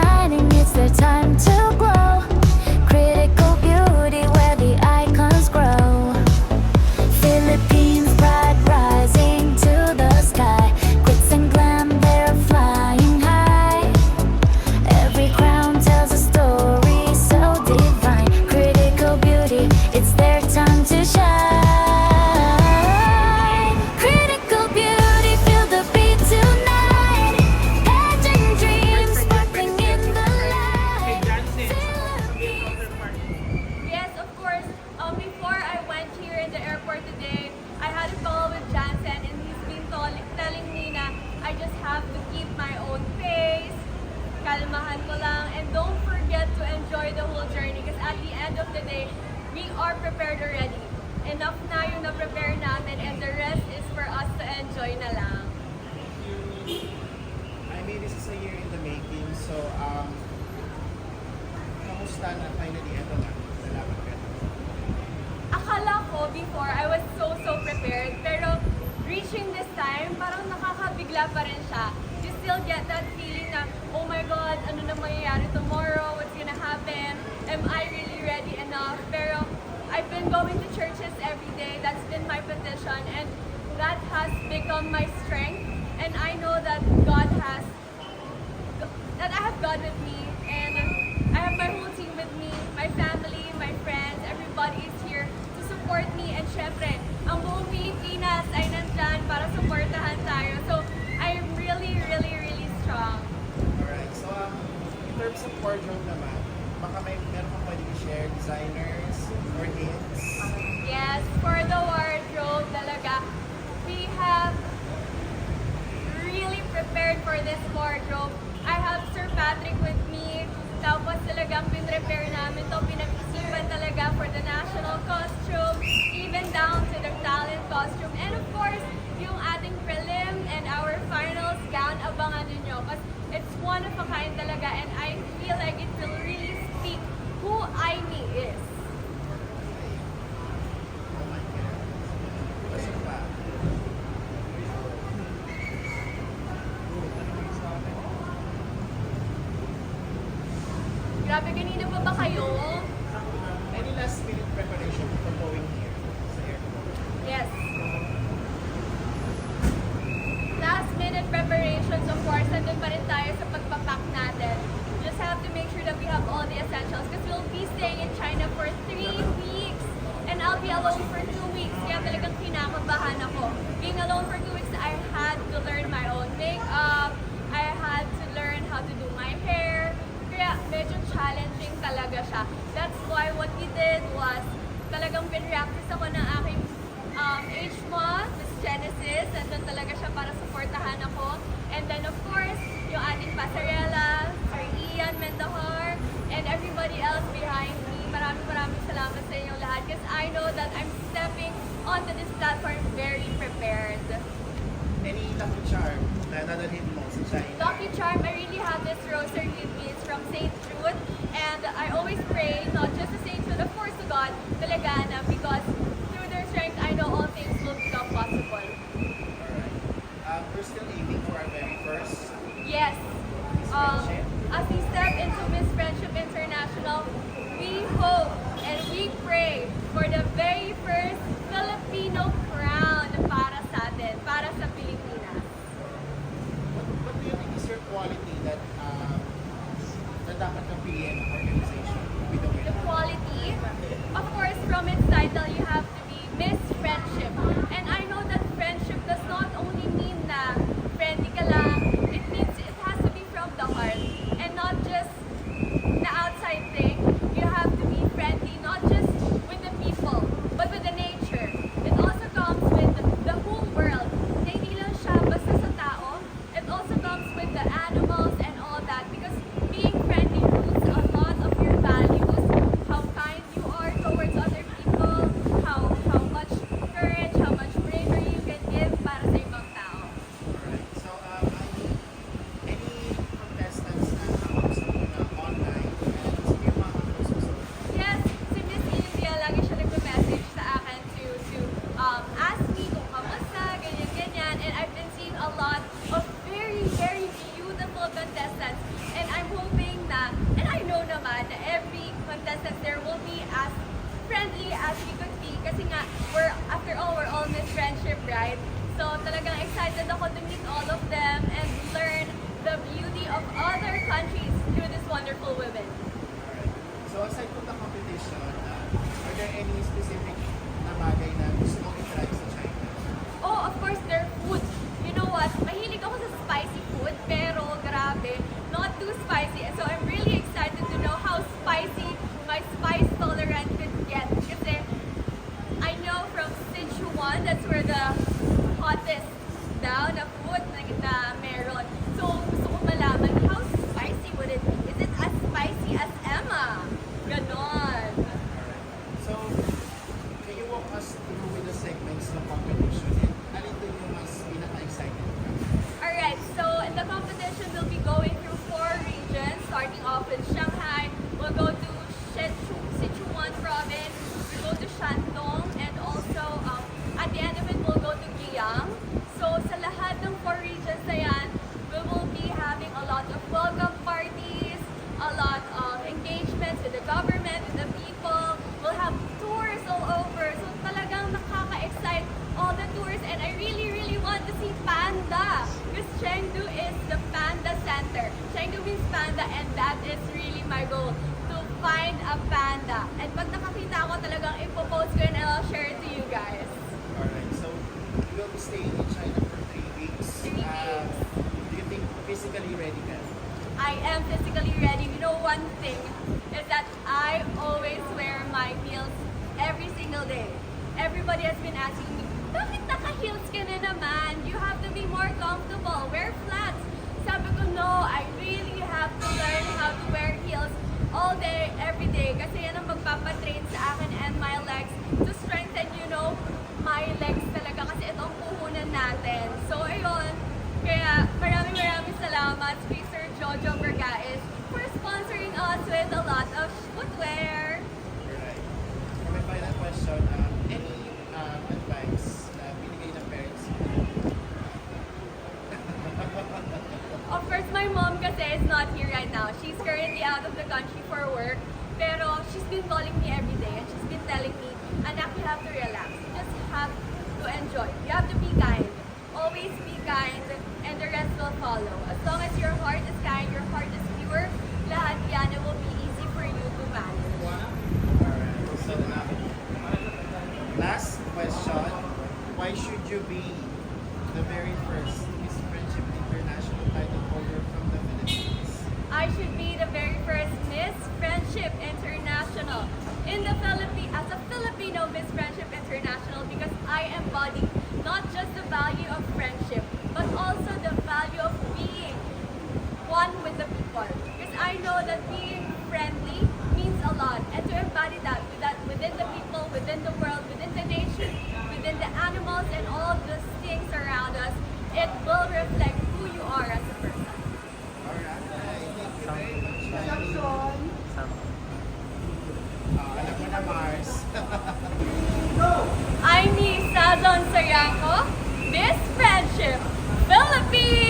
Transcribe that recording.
shining, it's their time to glow. Critical beauty where the icons grow. Philippines pride rising to the sky. Glitz and glam, they're flying high. Every crown tells a story so divine. Critical beauty, it's their time to shine. Critical beauty, feel the beat tonight. Pageant dreams sparkling in the light. Yes, of course. Before I went here in the airport today, I had a call with Jansen and he's been telling me na I just have to keep my own pace, kalmahan ko lang, and don't forget to enjoy the whole journey because at the end of the day, we are prepared already. Enough na yung na-prepare namin and the rest is for us to enjoy na lang. I mean, this is a year in the making, so kamusta na finally ito na, nalaman ka? Akala ko before, I was so prepared, pero reaching this time, parang nakakabigla pa rin siya. You still get that feeling na, oh my God, ano na mangyayari tomorrow? What's gonna happen? Am I really ready enough? Pero I've been going to churches every day. That's been my petition, and that has become my strength. And I know that I have God with me, and I have my whole team with me, my family, my friends, everybody is here to support me. And syempre, ang buong Pilipinas ay nandyan para supportahan tayo. So, I'm really strong. Alright, so in terms of wardrobe naman, baka meron kang pwede i-share, designers or hits? Yes, for the wardrobe talaga, we have really prepared for this wardrobe. I have Sir Patrick with me, tapos talagang pinrepare namin to, pinag-isipan talaga for the national costume, even down to the talent costume. And of course, yung ating prelim and our finals gown, abangan ninyo. Because it's one of a kind talaga, and I feel like it will really speak who Aimee is. Oh my God. Kasi pa, Grabe, kanina pa ba kayo? any last minute preparation for going here sa airport? Yes. Last minute preparations, of course, nandun pa rin tayo sa pagpapack natin. Just have to make sure that we have all the essentials because we'll be staying in China for 3 weeks and I'll be alone for 2 weeks. Kaya talagang kinakabahan ako. Being alone for 2 weeks, I had to learn my own makeup. I had to learn how to do my hair. Kaya medyo challenging talaga siya. That's why what we did was talagang pinractice ako ng aking HMOS, Miss Genesis. Nandun talaga siya para supportahan ako. And then of course, yung ating pasarela, Sir Ian Mendahar, and everybody else behind me. Maraming salamat sa inyong lahat because I know that I'm stepping onto this platform very prepared. Any lucky charm na nadalhin mo sa China? Lucky charm, I really have this rosary with me. It's from St. Jude. And I always pray, not just to St. Jude, of course to God, talaga na, because through their strength, I know all things will become possible. Alright. We're still aiming for our very first Yes. Miss Friendship. As we step into Miss Friendship International, we hope and we pray for the very first Filipino crown para sa atin, para sa Pilipinas. What do you think is your quality that dapat kang piliin ng organization with the The winner? quality, of course, from its title, you have to be Miss Friendship. And I know that friendship does not only mean na friendly ka lang, it means it has to be from the heart and not just the outside thing. You have to be friendly, not just with the people, but with the nature. It also comes with the whole world. Na hindi lang siya basta sa tao, it also comes with the animals and all that because being friendly roots a lot of your excited ako to meet all of them and learn the beauty of other countries through these wonderful women. Alright. So aside from the competition, are there any specific na bagay na gusto mong i-try sa China? Oh, of course, their food. You know what? Mahilig ako sa spicy food, pero grabe, not too spicy. So I'm really excited to know how spicy my spice tolerance could get. Kasi I know from Sichuan, that's where the hottest daw na food na meron. So gusto ko malaman, how spicy would it be? Is it as spicy as Emma? Ganon. So, can you walk us through with the segments ng competition and alin doon yung mas pinaka-excited ka? Alright, so in the competition, we'll be going through 4 regions, starting off with Shanghai. We'll go to Sichuan province, we'll go to Shandong, and also at the end of it, we'll go to Guiyang. So sa lahat ng 4 regions na yan, we will be having a lot of welcome parties, a lot of engagements with the government, with the people. We'll have tours all over. So talagang nakaka-excite all the tours, and I really, really want to see panda because Chengdu is the panda center. Chengdu means panda, and that is really my goal, to find a panda. And pag nakakita ako, talagang ipopost ko and I'll share it to you guys. Alright, so you will be staying in China for 3 weeks. 3 weeks. Do you think physically ready ka? I am physically ready. You know, one thing is that I always wear my heels every single day. Everybody has been asking me, bakit naka-heels ka na naman? You have to be more comfortable. Wear flats. Sabi ko, no, I really have to learn how to wear heels all day, every day. Kasi yan ang magpapatrain sa akin and my legs to strengthen, you know, my legs talaga. Kasi ito ang puhunan natin. So, ayun. Kaya maraming salamat kay Sir Jojo Vergais for sponsoring us with a lot of footwear. Alright. For my final question, any advice na binigay ng parents mo? Of course, my mom kasi is not here right now. She's currently out of the country for work. Pero she's been calling me every day and she's been telling me, anak, you have to relax. You just have to enjoy. You have to be kind. Always be kind and the rest will follow. As long as your heart is kind, your heart is pure, lahat yan, it will be easy for you to manage. Alright. So, last question. Why should you be the very first Miss Friendship International title holder from the Philippines? I should be the very first Miss Friendship International in the Philippines as a Filipino Miss Friendship International because I embody not just the value of friendship but also the value of being one with the people. Because I know that being friendly means a lot, and to embody that within the people, within the world, within the nation, within the animals and all the things around us, it will reflect who you are as a person. Alright. Thank you very much. Alam mo na, Mars. I'm Ni Sazon Sayangko, Miss Friendship, Philippines!